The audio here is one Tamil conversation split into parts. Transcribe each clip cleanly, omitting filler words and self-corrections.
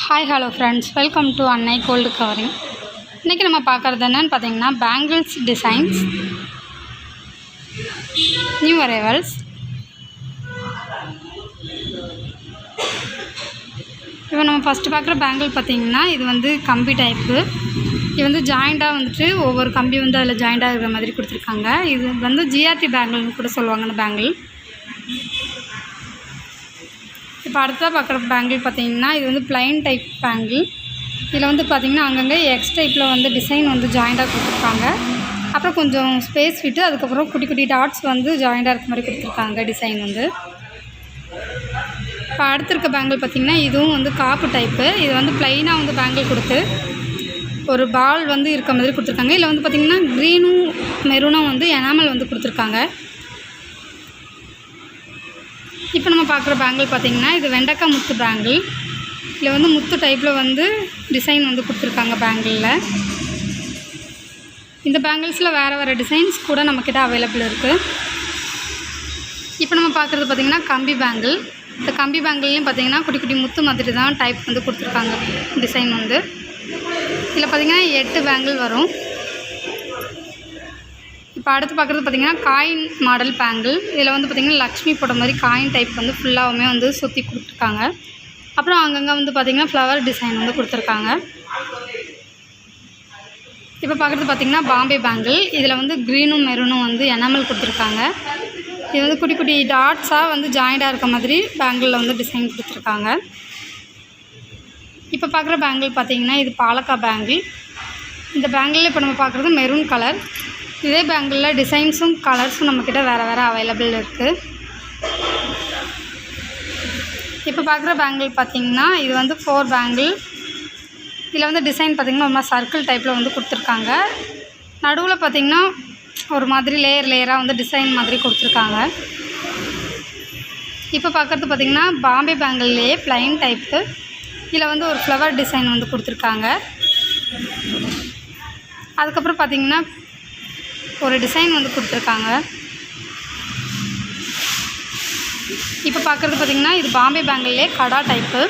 Hi hello friends, welcome to அன்னை கோல்டு கவரிங். இன்றைக்கி நம்ம பார்க்குறது என்னென்னு பார்த்தீங்கன்னா பேங்கிள்ஸ் டிசைன்ஸ், நியூ அரைவல்ஸ். இப்போ நம்ம ஃபஸ்ட்டு பார்க்குற பேங்கிள் பார்த்திங்கன்னா இது வந்து கம்பி டைப்பு. இது வந்து ஜாயிண்டாக வந்துட்டு ஒவ்வொரு கம்பி வந்து அதில் ஜாயிண்டாக இருக்கிற மாதிரி கொடுத்துருக்காங்க. இது வந்து ஜிஆர்டி பேங்கிள்னு கூட சொல்லுவாங்க அந்த பேங்கிள். இப்போ அடுத்ததாக பார்க்குற பேங்கிள் பார்த்திங்கன்னா இது வந்து பிளைன் டைப் பேங்கிள். இதில் வந்து பார்த்திங்கன்னா அங்கங்கே எக்ஸ் டைப்பில் வந்து டிசைன் வந்து ஜாயிண்டாக கொடுத்துருக்காங்க. அப்புறம் கொஞ்சம் ஸ்பேஸ் விட்டு அதுக்கப்புறம் குட்டி குட்டி டாட்ஸ் வந்து ஜாயிண்டாக இருக்க மாதிரி கொடுத்துருக்காங்க டிசைன் வந்து. இப்போ அடுத்திருக்க பேங்கிள் பார்த்திங்கன்னா இதுவும் வந்து காப்பு டைப்பு. இது வந்து ப்ளைனாக வந்து பேங்கிள் கொடுத்து ஒரு பால் வந்து இருக்க மாதிரி கொடுத்துருக்காங்க. இதில் வந்து பார்த்திங்கன்னா க்ரீனும் மெரூனும் வந்து எனாமல் வந்து கொடுத்துருக்காங்க. இப்போ நம்ம பார்க்குற பேங்கிள் பார்த்திங்கன்னா இது வெண்டைக்காய் முத்து பேங்கிள். இதில் வந்து முத்து டைப்பில் வந்து டிசைன் வந்து கொடுத்துருக்காங்க பேங்கிளில். இந்த பேங்கிள்ஸில் வேறு வேறு டிசைன்ஸ் கூட நம்மக்கிட்ட அவைலபிள் இருக்குது. இப்போ நம்ம பார்க்குறது பார்த்திங்கன்னா கம்பி பேங்கிள். இந்த கம்பி பேங்கிள்லேயும் பார்த்திங்கன்னா குட்டி குட்டி முத்து மாதிரி தான் டைப் வந்து கொடுத்துருக்காங்க டிசைன் வந்து. இதில் பார்த்திங்கன்னா 8 பேங்கிள் வரும். இப்போ அடுத்து பார்க்குறது பார்த்திங்கன்னா காயின் மாடல் பேங்கிள். இதில் வந்து பார்த்திங்கன்னா லக்ஷ்மி போட்ட மாதிரி காயின் டைப் வந்து ஃபுல்லாகவுமே வந்து சுற்றி கொடுத்துருக்காங்க. அப்புறம் அங்கங்கே வந்து பார்த்திங்கன்னா ஃப்ளவர் டிசைன் வந்து கொடுத்துருக்காங்க. இப்போ பார்க்குறது பார்த்திங்கன்னா பாம்பே பேங்கிள். இதில் வந்து க்ரீனும் மெரூனும் வந்து எனாமல் கொடுத்துருக்காங்க. இது வந்து குட்டி குட்டி டாட்ஸாக வந்து ஜாயிண்டாக இருக்க மாதிரி பேங்கிளில் வந்து டிசைன் கொடுத்துருக்காங்க. இப்போ பார்க்குற பேங்கிள் பார்த்திங்கன்னா இது பாலக்காய் பேங்கிள். இந்த பேங்கிளில் இப்போ நம்ம பார்க்குறது மெரூன் கலர். இதே பேங்கிளில் டிசைன்ஸும் கலர்ஸும் நம்மக்கிட்ட வேறு வேறு அவைலபிள் இருக்குது. இப்போ பார்க்குற பேங்கிள் பார்த்திங்கன்னா இது வந்து 4 பேங்கிள். இதில் வந்து டிசைன் பார்த்திங்கன்னா ஒரு மாதிரி சர்க்கிள் டைப்பில் வந்து கொடுத்துருக்காங்க. நடுவில் பார்த்திங்கன்னா ஒரு மாதிரி லேயராக வந்து டிசைன் மாதிரி கொடுத்துருக்காங்க. இப்போ பார்க்குறது பார்த்திங்கன்னா பாம்பே பேங்கிள்லேயே ப்ளைன் டைப்பு. இதில் வந்து ஒரு ஃப்ளவர் டிசைன் வந்து கொடுத்துருக்காங்க. அதுக்கப்புறம் பார்த்திங்கன்னா ஒரு டிசைன் வந்து கொடுத்துருக்காங்க. இப்போ பார்க்குறது பார்த்திங்கன்னா இது பாம்பே பேங்கிள்லேயே கடா டைப்பு.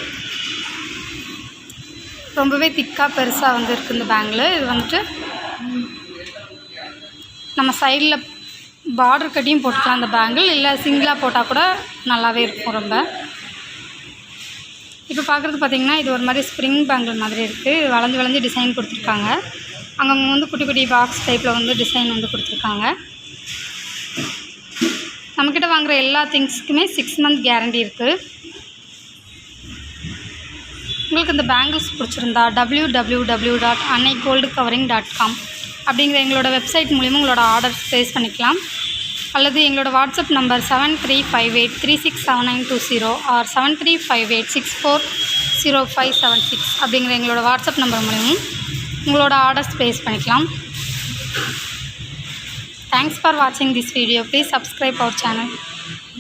ரொம்பவே திக்காக பெருசாக வந்து இருக்குது இந்த பேங்கிள். இது வந்துட்டு நம்ம சைடில் பார்டர் கட்டியும் போட்டுக்கலாம் அந்த பேங்கிள், இல்லை சிங்கிளாக போட்டால் கூட நல்லாவே இருக்கும் ரொம்ப. இப்போ பார்க்குறது பார்த்திங்கன்னா இது ஒரு மாதிரி ஸ்ப்ரிங் பேங்கிள் மாதிரி இருக்குது. இது வளைஞ்சு வளைஞ்சு டிசைன் கொடுத்துருக்காங்க. அங்கங்கே வந்து குட்டி குட்டி பாக்ஸ் டைப்பில் வந்து டிசைன் வந்து கொடுத்துருக்காங்க. நம்மக்கிட்ட வாங்குகிற எல்லா திங்ஸுக்குமே 6 மந்த் கேரண்டி இருக்குது. உங்களுக்கு இந்த பேங்கிள்ஸ் பிடிச்சிருந்தா www.annaigoldcovering.com அப்படிங்கிற எங்களோட வெப்சைட் மூலிமா உங்களோட ஆர்டர் ப்ளேஸ் பண்ணிக்கலாம். அல்லது எங்களோட வாட்ஸ்அப் நம்பர் 7358367920 ஆர் 7358640576 அப்படிங்கிற எங்களோட வாட்ஸ்அப் நம்பர் மூலிமா உங்களோட ஆர்டர்ஸ் ப்ளேஸ் பண்ணிக்கலாம். தேங்க்ஸ் ஃபார் வாட்சிங் this video. Please subscribe our channel.